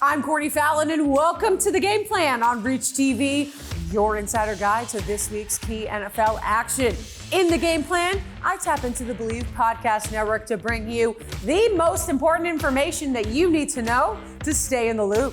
I'm Courtney Fallon, and welcome to The Game Plan on Reach TV, your insider guide to this week's key NFL action. In The Game Plan, I tap into the Bleav podcast network to bring you the most important information that you need to know to stay in the loop.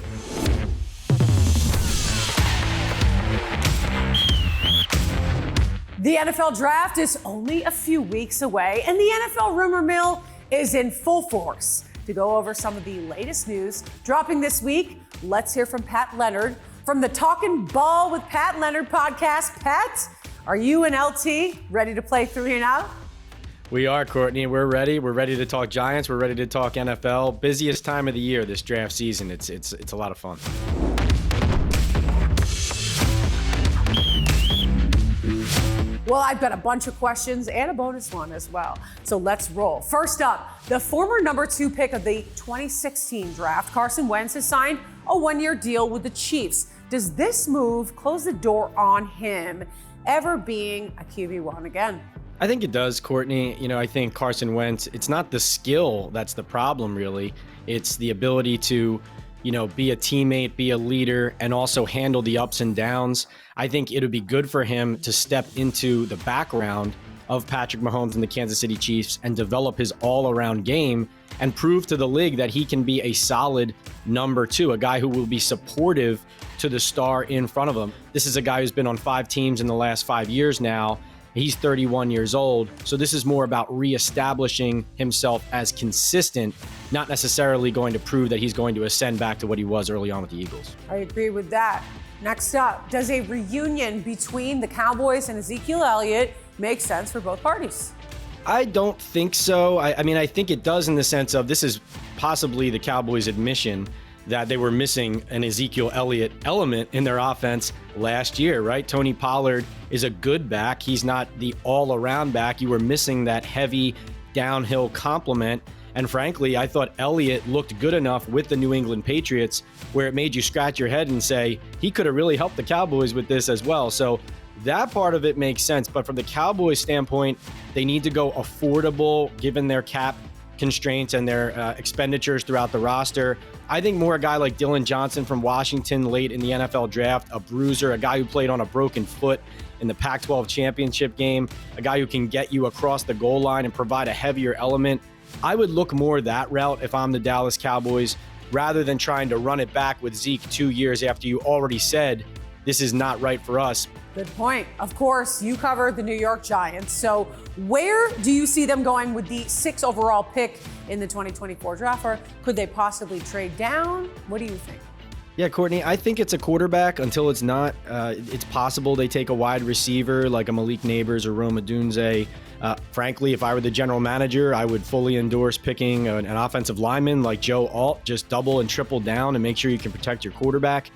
The NFL draft is only a few weeks away, and the NFL rumor mill is in full force. To go over some of the latest news dropping this week, let's hear from Pat Leonard from the Talkin' Ball with Pat Leonard podcast. Pat, are you and LT ready to play 3 and out? We are, Courtney. We're ready. We're ready to talk Giants. We're ready to talk NFL. Busiest time of the year, this draft season. It's a lot of fun. Well, I've got a bunch of questions and a bonus one as well. So let's roll. First up, the former number 2 pick of the 2016 draft, Carson Wentz, has signed a 1-year deal with the Chiefs. Does this move close the door on him ever being a QB1 again? I think it does, Courtney. I think Carson Wentz, it's not the skill that's the problem, really. It's the ability to be a teammate, be a leader, and also handle the ups and downs. I think it would be good for him to step into the background of Patrick Mahomes and the Kansas City Chiefs and develop his all-around game and prove to the league that he can be a solid number 2, a guy who will be supportive to the star in front of him. This is a guy who's been on 5 teams in the last 5 years now. He's 31 years old, so this is more about reestablishing himself as consistent, not necessarily going to prove that he's going to ascend back to what he was early on with the Eagles. I agree with that. Next up, does a reunion between the Cowboys and Ezekiel Elliott make sense for both parties? I don't think so. I think it does in the sense of this is possibly the Cowboys' admission that they were missing an Ezekiel Elliott element in their offense last year, right? Tony Pollard is a good back. He's not the all-around back. You were missing that heavy downhill complement. And frankly, I thought Elliott looked good enough with the New England Patriots where it made you scratch your head and say, he could have really helped the Cowboys with this as well. So that part of it makes sense. But from the Cowboys standpoint, they need to go affordable given their cap constraints and their expenditures throughout the roster. I think more a guy like Dylan Johnson from Washington late in the NFL draft, a bruiser, a guy who played on a broken foot in the Pac-12 championship game, a guy who can get you across the goal line and provide a heavier element. I would look more that route if I'm the Dallas Cowboys rather than trying to run it back with Zeke 2 years after you already said this is not right for us. Good point. Of course, you covered the New York Giants. So where do you see them going with the 6th overall pick in the 2024 draft? Or could they possibly trade down? What do you think? Yeah, Courtney, I think it's a quarterback until it's not. It's possible they take a wide receiver like a Malik Neighbors or Rome Odunze. Frankly, if I were the general manager, I would fully endorse picking an offensive lineman like Joe Alt, just double and triple down and make sure you can protect your quarterback.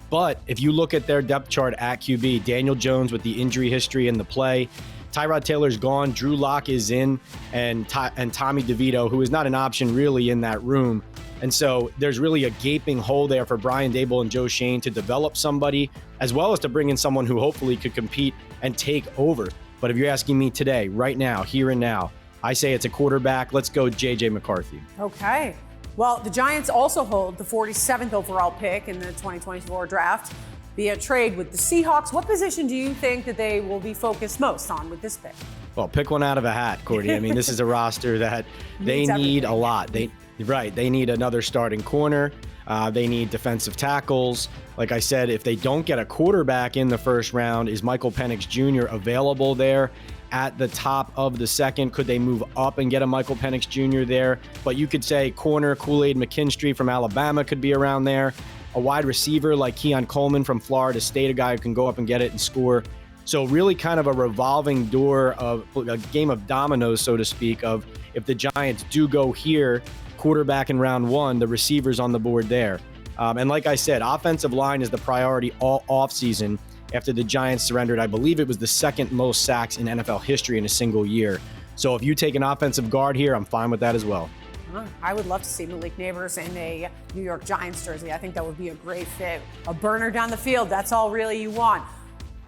But if you look at their depth chart at QB, Daniel Jones with the injury history and the play, Tyrod Taylor's gone, Drew Lock is in, and Tommy DeVito, who is not an option really in that room. And so there's really a gaping hole there for Brian Daboll and Joe Schoen to develop somebody, as well as to bring in someone who hopefully could compete and take over. But if you're asking me today, right now, here and now, I say it's a quarterback. Let's go J.J. McCarthy. Okay. Well, the Giants also hold the 47th overall pick in the 2024 draft via trade with the Seahawks. What position do you think that they will be focused most on with this pick? Well, pick one out of a hat, Courtney. I mean, this is a roster that they need a lot. They need another starting corner. They need defensive tackles. Like I said, if they don't get a quarterback in the first round, is Michael Penix Jr. available there at the top of the second? Could they move up and get a Michael Penix Jr. there? But you could say corner Kool-Aid McKinstry from Alabama could be around there. A wide receiver like Keon Coleman from Florida State, a guy who can go up and get it and score. So really kind of a revolving door of a game of dominoes, so to speak, of if the Giants do go here, quarterback in round 1, the receivers on the board there. And like I said, offensive line is the priority all offseason after the Giants surrendered. I Bleav it was the 2nd most sacks in NFL history in a single year. So if you take an offensive guard here, I'm fine with that as well. I would love to see Malik Neighbors in a New York Giants jersey. I think that would be a great fit. A burner down the field, that's all really you want.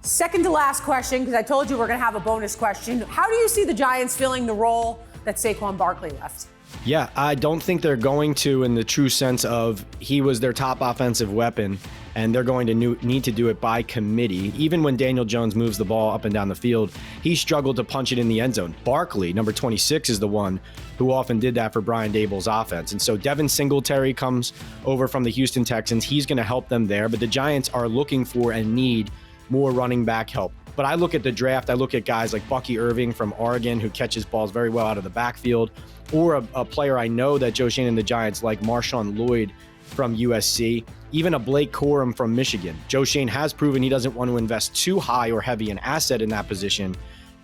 Second to last question, because I told you we're going to have a bonus question. How do you see the Giants filling the role that Saquon Barkley left? Yeah, I don't think they're going to in the true sense of he was their top offensive weapon, and they're going to need to do it by committee. Even when Daniel Jones moves the ball up and down the field, he struggled to punch it in the end zone. Barkley, number 26, is the one who often did that for Brian Daboll's offense. And so Devin Singletary comes over from the Houston Texans. He's going to help them there, but the Giants are looking for and need more running back help. But I look at the draft, I look at guys like Bucky Irving from Oregon, who catches balls very well out of the backfield, or a player I know that Joe Schoen and the Giants like, Marshawn Lloyd from USC, even a Blake Corum from Michigan. Joe Schoen has proven he doesn't want to invest too high or heavy an asset in that position,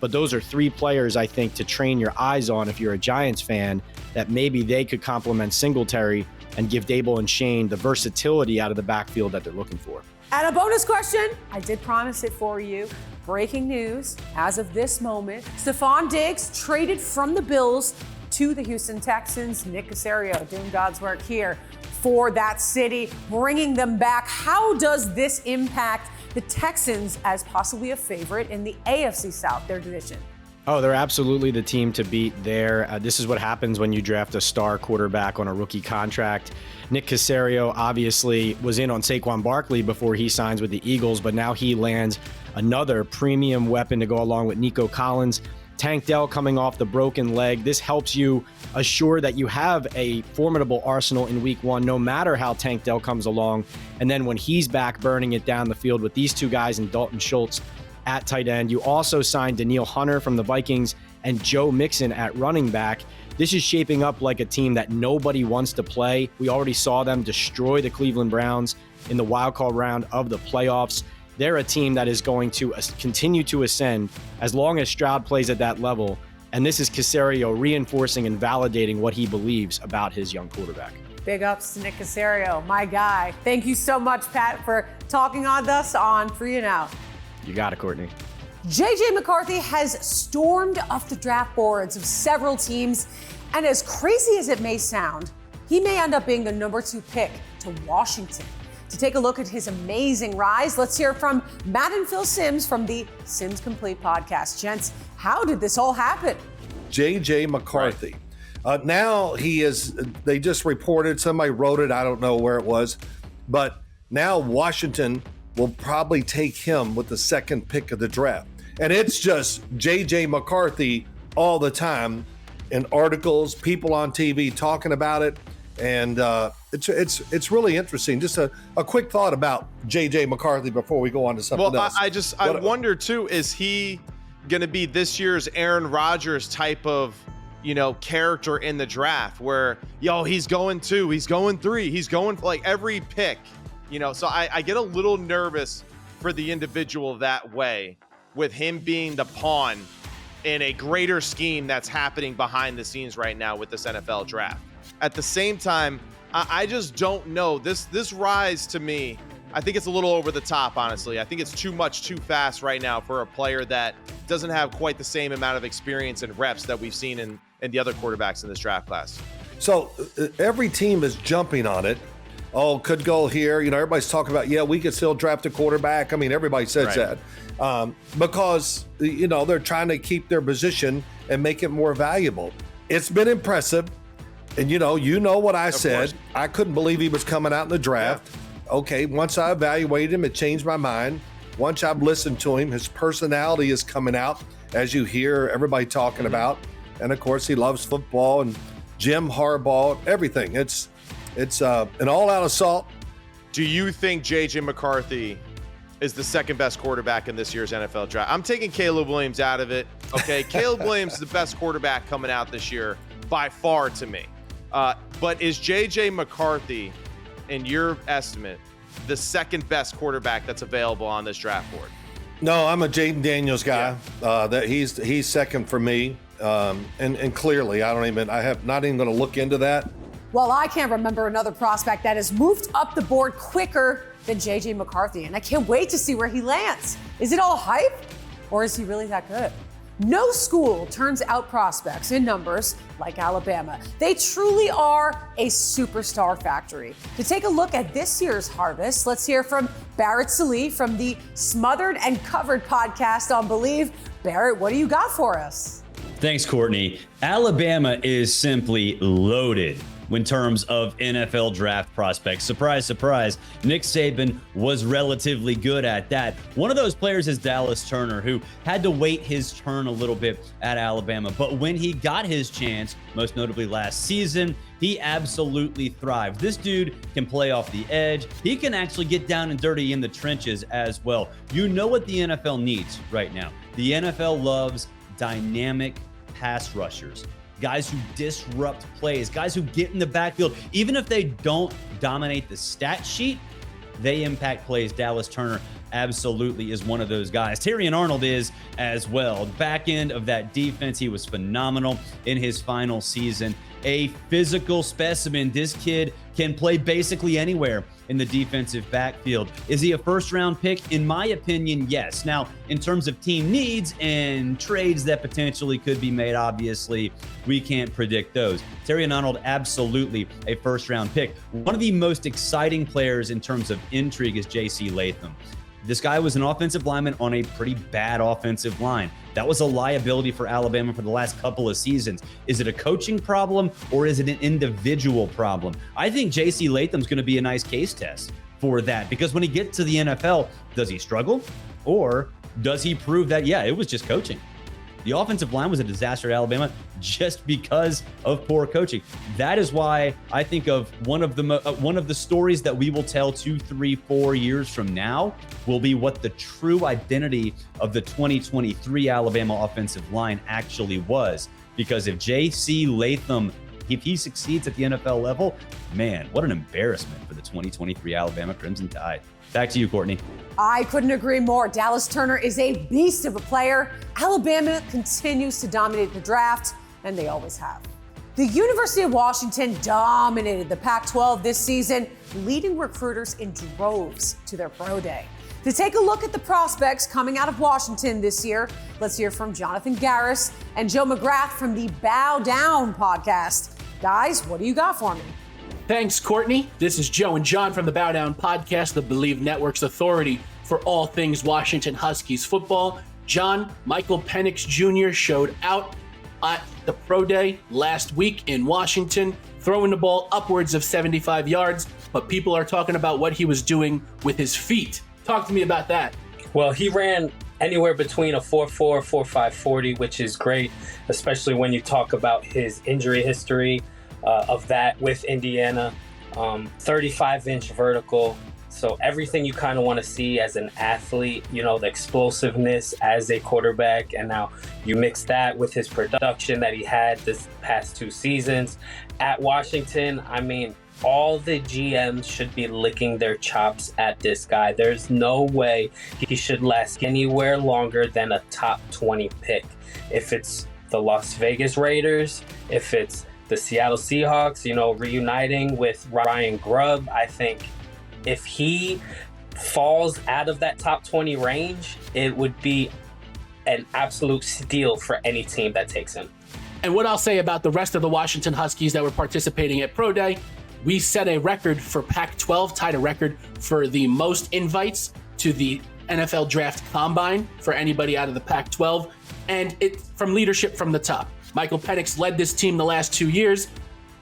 but those are three players I think to train your eyes on if you're a Giants fan, that maybe they could complement Singletary and give Daboll and Schoen the versatility out of the backfield that they're looking for. And a bonus question, I did promise it for you. Breaking news, as of this moment, Stephon Diggs traded from the Bills to the Houston Texans. Nick Caserio doing God's work here for that city, bringing them back. How does this impact the Texans as possibly a favorite in the AFC South, their division? Oh, they're absolutely the team to beat there. This is what happens when you draft a star quarterback on a rookie contract. Nick Caserio obviously was in on Saquon Barkley before he signs with the Eagles, but now he lands another premium weapon to go along with Nico Collins. Tank Dell coming off the broken leg. This helps you assure that you have a formidable arsenal in week one, no matter how Tank Dell comes along. And then when he's back burning it down the field with these two guys and Dalton Schultz at tight end. You also signed Danielle Hunter from the Vikings and Joe Mixon at running back. This is shaping up like a team that nobody wants to play. We already saw them destroy the Cleveland Browns in the wildcard round of the playoffs. They're a team that is going to continue to ascend as long as Stroud plays at that level. And this is Caserio reinforcing and validating what he believes about his young quarterback. Big ups to Nick Caserio, my guy. Thank you so much, Pat, for talking on us on Free and Out. You got it, Courtney. JJ McCarthy has stormed off the draft boards of several teams, and as crazy as it may sound, he may end up being the number 2 pick to Washington. To take a look at his amazing rise, let's hear from Matt and Phil Simms from the Simms Complete podcast. Gents, how did this all happen? JJ McCarthy. Now he is, they just reported, somebody wrote it, I don't know where it was, but now Washington will probably take him with the 2nd pick of the draft. And it's just JJ McCarthy all the time in articles, people on TV talking about it. And it's really interesting. Just a quick thought about JJ McCarthy before we go on to something else. I wonder too, is he going to be this year's Aaron Rodgers type of, character in the draft where, he's going 2, he's going 3, he's going like every pick. So I get a little nervous for the individual that way, with him being the pawn in a greater scheme that's happening behind the scenes right now with this NFL draft. At the same time, I just don't know. This rise to me, I think it's a little over the top, honestly. I think it's too much, too fast right now for a player that doesn't have quite the same amount of experience and reps that we've seen in the other quarterbacks in this draft class. So every team is jumping on it. Oh, could go here. Everybody's talking about, we could still draft a quarterback. I mean, everybody says that because, they're trying to keep their position and make it more valuable. It's been impressive. And, you know what I said. I couldn't believe he was coming out in the draft. Yeah. Okay, once I evaluated him, it changed my mind. Once I've listened to him, his personality is coming out, as you hear everybody talking about. And, of course, he loves football and Jim Harbaugh, everything. It's an all-out assault. Do you think J.J. McCarthy is the 2nd best quarterback in this year's NFL draft? I'm taking Caleb Williams out of it. Okay, Caleb Williams is the best quarterback coming out this year by far to me. But is J.J. McCarthy, in your estimate, the 2nd best quarterback that's available on this draft board? No, I'm a Jaden Daniels guy. Yeah. That he's 2nd for me, and clearly I have not even going to look into that. Well, I can't remember another prospect that has moved up the board quicker than JJ McCarthy, and I can't wait to see where he lands. Is it all hype, or is he really that good? No school turns out prospects in numbers like Alabama. They truly are a superstar factory. To take a look at this year's harvest, let's hear from Barrett Sallee from the Smothered and Covered podcast on Bleav. Barrett, what do you got for us? Thanks, Courtney. Alabama is simply loaded in terms of NFL draft prospects. Surprise, surprise. Nick Saban was relatively good at that. One of those players is Dallas Turner, who had to wait his turn a little bit at Alabama. But when he got his chance, most notably last season, he absolutely thrived. This dude can play off the edge. He can actually get down and dirty in the trenches as well. You know what the NFL needs right now. The NFL loves dynamic pass rushers. Guys who disrupt plays, guys who get in the backfield. Even if they don't dominate the stat sheet, they impact plays. Dallas Turner absolutely is one of those guys. Terrion Arnold is as well. Back end of that defense, he was phenomenal in his final season. A physical specimen. This kid can play basically anywhere in the defensive backfield. Is he a first-round pick? In my opinion, yes. Now, in terms of team needs and trades that potentially could be made, obviously, we can't predict those. Terrion Arnold, absolutely a first-round pick. One of the most exciting players in terms of intrigue is J.C. Latham. This guy was an offensive lineman on a pretty bad offensive line. That was a liability for Alabama for the last couple of seasons. Is it a coaching problem or is it an individual problem? I think J.C. Latham's going to be a nice case test for that, because when he gets to the NFL, does he struggle or does he prove that, yeah, it was just coaching? The offensive line was a disaster at Alabama just because of poor coaching. That is why I think of one of the stories that we will tell 2, 3, 4 years from now will be what the true identity of the 2023 Alabama offensive line actually was. Because if J.C. Latham, if he succeeds at the NFL level, man, what an embarrassment for the 2023 Alabama Crimson Tide. Back to you, Courtney. I couldn't agree more. Dallas Turner is a beast of a player. Alabama continues to dominate the draft, and they always have. The University of Washington dominated the Pac-12 this season, leading recruiters in droves to their pro day. To take a look at the prospects coming out of Washington this year, let's hear from Jonathan Garris and Joe McGrath from the Bow Down podcast. Guys, what do you got for me? Thanks, Courtney. This is Joe and John from the Bow Down podcast, the Bleav Network's authority for all things Washington Huskies football. John, Michael Penix Jr. showed out at the pro day last week in Washington, throwing the ball upwards of 75 yards, but people are talking about what he was doing with his feet. Talk to me about that. Well, he ran anywhere between a 4.4, 4.5 40, which is great, especially when you talk about his injury history of that with Indiana. 35-inch vertical. So everything you kind of want to see as an athlete, you know, the explosiveness as a quarterback. And now you mix that with his production that he had this past 2 seasons at Washington. I mean, all the GMs should be licking their chops at this guy. There's no way he should last anywhere longer than a top 20 pick. If it's the Las Vegas Raiders, if it's the Seattle Seahawks, you know, reuniting with Ryan Grubb, I think if he falls out of that top 20 range, it would be an absolute steal for any team that takes him. And what I'll say about the rest of the Washington Huskies that were participating at Pro Day, we set a record for Pac-12, tied a record for the most invites to the NFL Draft Combine for anybody out of the Pac-12, and it from leadership from the top. Michael Penix led this team the last 2 years.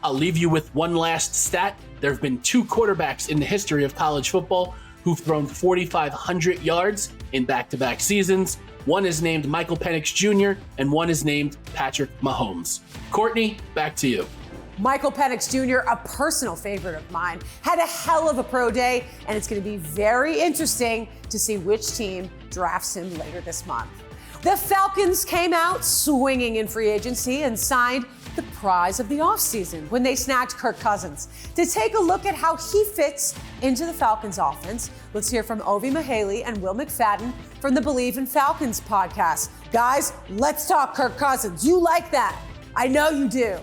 I'll leave you with one last stat. There have been 2 quarterbacks in the history of college football who've thrown 4,500 yards in back-to-back seasons. One is named Michael Penix Jr., and one is named Patrick Mahomes. Courtney, back to you. Michael Penix Jr., a personal favorite of mine, had a hell of a pro day, and it's going to be very interesting to see which team drafts him later this month. The Falcons came out swinging in free agency and signed the prize of the offseason when they snagged Kirk Cousins. To take a look at how he fits into the Falcons offense, let's hear from Ovi Mahaley and Will McFadden from the Bleav in Falcons podcast. Guys, let's talk Kirk Cousins. You like that. I know you do.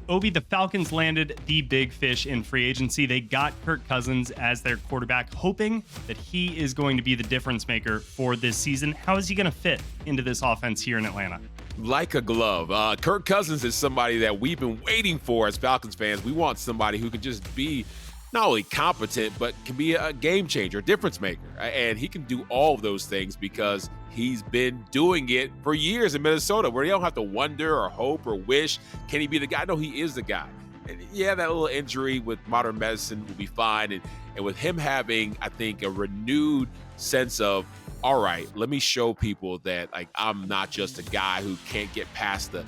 Obi, the Falcons landed the big fish in free agency. They got Kirk Cousins as their quarterback, hoping that he is going to be the difference maker for this season. How is he going to fit into this offense here in Atlanta? Like a glove. Kirk Cousins is somebody that we've been waiting for as Falcons fans. We want somebody who can just be not only competent, but can be a game changer, a difference maker. And he can do all of those things because he's been doing it for years in Minnesota, where you don't have to wonder or hope or wish, can he be the guy? No, he is the guy. And yeah, that little injury with modern medicine will be fine. And with him having, I think, a renewed sense of, all right, let me show people that, like, I'm not just a guy who can't get past the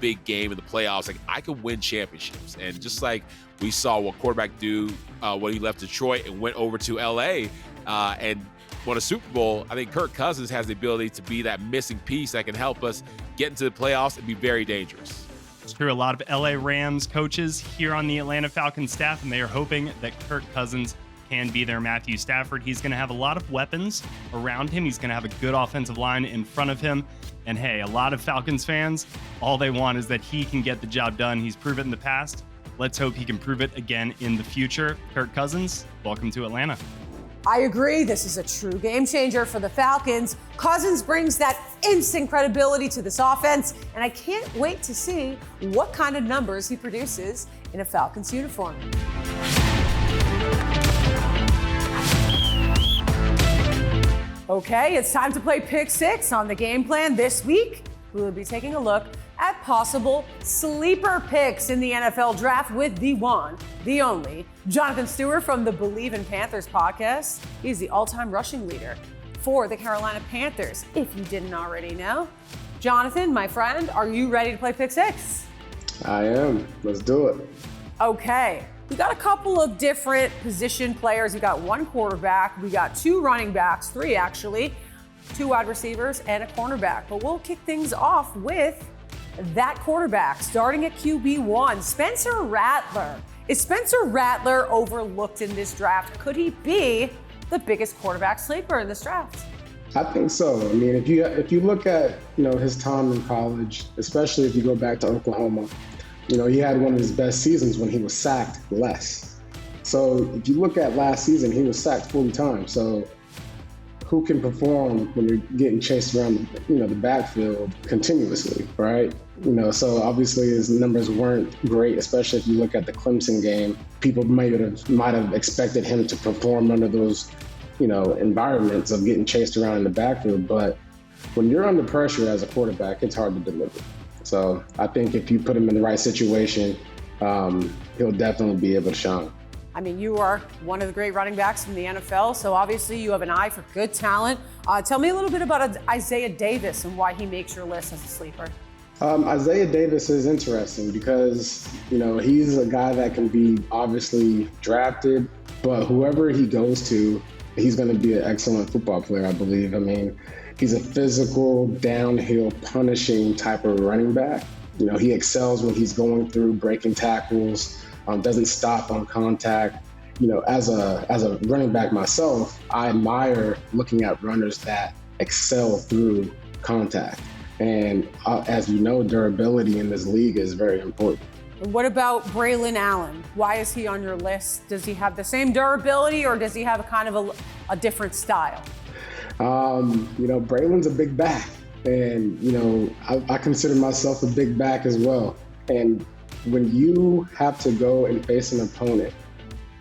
big game in the playoffs. Like, I can win championships. And just like we saw what quarterback do when he left Detroit and went over to LA and won a Super Bowl, I think Kirk Cousins has the ability to be that missing piece that can help us get into the playoffs and be very dangerous. It's true. A lot of LA Rams coaches here on the Atlanta Falcons staff, and they are hoping that Kirk Cousins can be their Matthew Stafford. He's going to have a lot of weapons around him. He's going to have a good offensive line in front of him. And hey, a lot of Falcons fans, all they want is that he can get the job done. He's proven it in the past. Let's hope he can prove it again in the future. Kirk Cousins, welcome to Atlanta. I agree. This is a true game changer for the Falcons. Cousins brings that instant credibility to this offense, and I can't wait to see what kind of numbers he produces in a Falcons uniform. Okay, it's time to play Pick Six. On the game plan this week, we will be taking a look at possible sleeper picks in the NFL draft with the one, the only, Jonathan Stewart from the Bleav in Panthers podcast. He's the all-time rushing leader for the Carolina Panthers, if you didn't already know. Jonathan, my friend, are you ready to play Pick Six? I am. Let's do it. Okay. We got a couple of different position players. We got one quarterback. We got two running backs, three actually, two wide receivers, and a cornerback. But we'll kick things off with that quarterback, starting at QB1, Spencer Rattler. Is Spencer Rattler overlooked in this draft? Could he be the biggest quarterback sleeper in this draft? I think so. I mean, if you look at his time in college, especially if you go back to Oklahoma, he had one of his best seasons when he was sacked less. So if you look at last season, he was sacked 40 times. So who can perform when you're getting chased around, the backfield continuously, right? So obviously his numbers weren't great, especially if you look at the Clemson game. People might have expected him to perform under those, environments of getting chased around in the backfield. But when you're under pressure as a quarterback, it's hard to deliver. So I think if you put him in the right situation, he'll definitely be able to shine. I mean, you are one of the great running backs from the NFL, so obviously you have an eye for good talent. Tell me a little bit about Isaiah Davis and why he makes your list as a sleeper. Isaiah Davis is interesting because, he's a guy that can be obviously drafted, but whoever he goes to, he's going to be an excellent football player, I Bleav. I mean, he's a physical, downhill, punishing type of running back. He excels when he's going through breaking tackles, doesn't stop on contact. As a running back myself, I admire looking at runners that excel through contact. And as you know, durability in this league is very important. And what about Braylon Allen? Why is he on your list? Does he have the same durability or does he have a kind of a different style? Braylon's a big back, and, I consider myself a big back as well. And when you have to go and face an opponent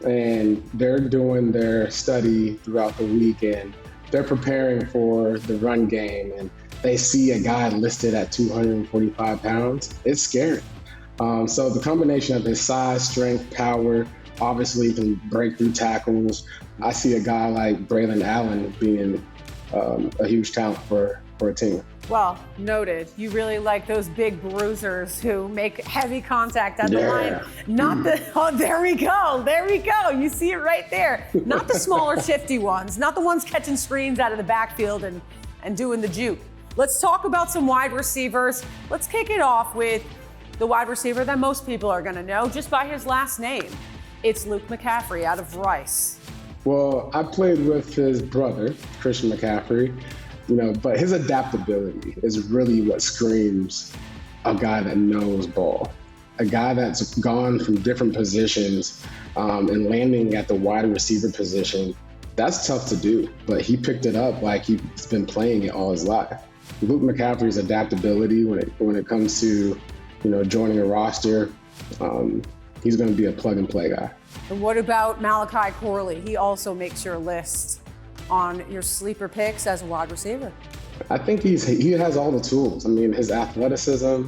and they're doing their study throughout the week and they're preparing for the run game and they see a guy listed at 245 pounds, it's scary. So the combination of his size, strength, power, obviously he can break through tackles. I see a guy like Braylon Allen being a huge talent for a team. Well, noted. You really like those big bruisers who make heavy contact at the line. Not the, there we go. There we go. You see it right there. Not the smaller, shifty ones. Not the ones catching screens out of the backfield and doing the juke. Let's talk about some wide receivers. Let's kick it off with the wide receiver that most people are going to know just by his last name. It's Luke McCaffrey out of Rice. Well, I played with his brother, Christian McCaffrey, but his adaptability is really what screams a guy that knows ball. A guy that's gone from different positions and landing at the wide receiver position. That's tough to do, but he picked it up like he's been playing it all his life. Luke McCaffrey's adaptability when it comes to, joining a roster, he's going to be a plug-and-play guy. And what about Malachi Corley? He also makes your list on your sleeper picks as a wide receiver. I think he has all the tools. I mean, his athleticism,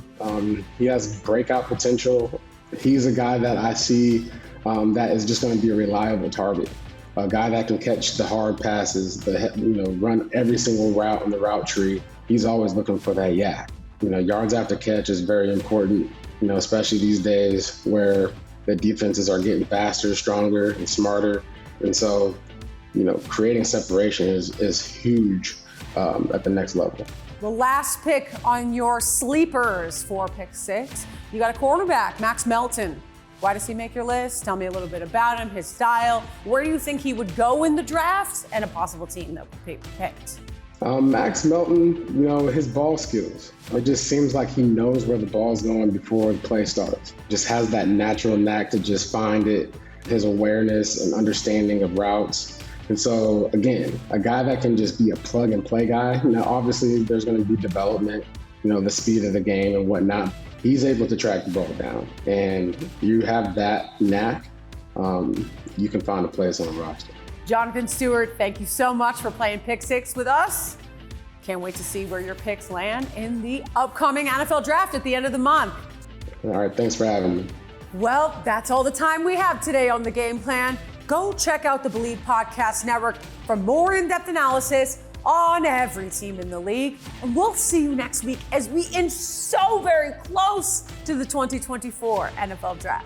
he has breakout potential. He's a guy that I see that is just going to be a reliable target. A guy that can catch the hard passes, run every single route on the route tree. He's always looking for that yak. Yards after catch is very important, especially these days where the defenses are getting faster, stronger, and smarter. And so, creating separation is huge at the next level. The last pick on your sleepers for pick 6, you got a cornerback, Max Melton. Why does he make your list? Tell me a little bit about him, his style. Where do you think he would go in the draft, and a possible team that would be picked? Max Melton, his ball skills. It just seems like he knows where the ball's going before the play starts. Just has that natural knack to just find it, his awareness and understanding of routes. And so, again, a guy that can just be a plug-and-play guy. Now, obviously, there's going to be development, the speed of the game and whatnot. He's able to track the ball down. And you have that knack, you can find a place on the roster. Jonathan Stewart, thank you so much for playing Pick 6 with us. Can't wait to see where your picks land in the upcoming NFL draft at the end of the month. All right, thanks for having me. Well, that's all the time we have today on The Game Plan. Go check out the Bleav Podcast Network for more in-depth analysis on every team in the league. And we'll see you next week as we inch so very close to the 2024 NFL Draft.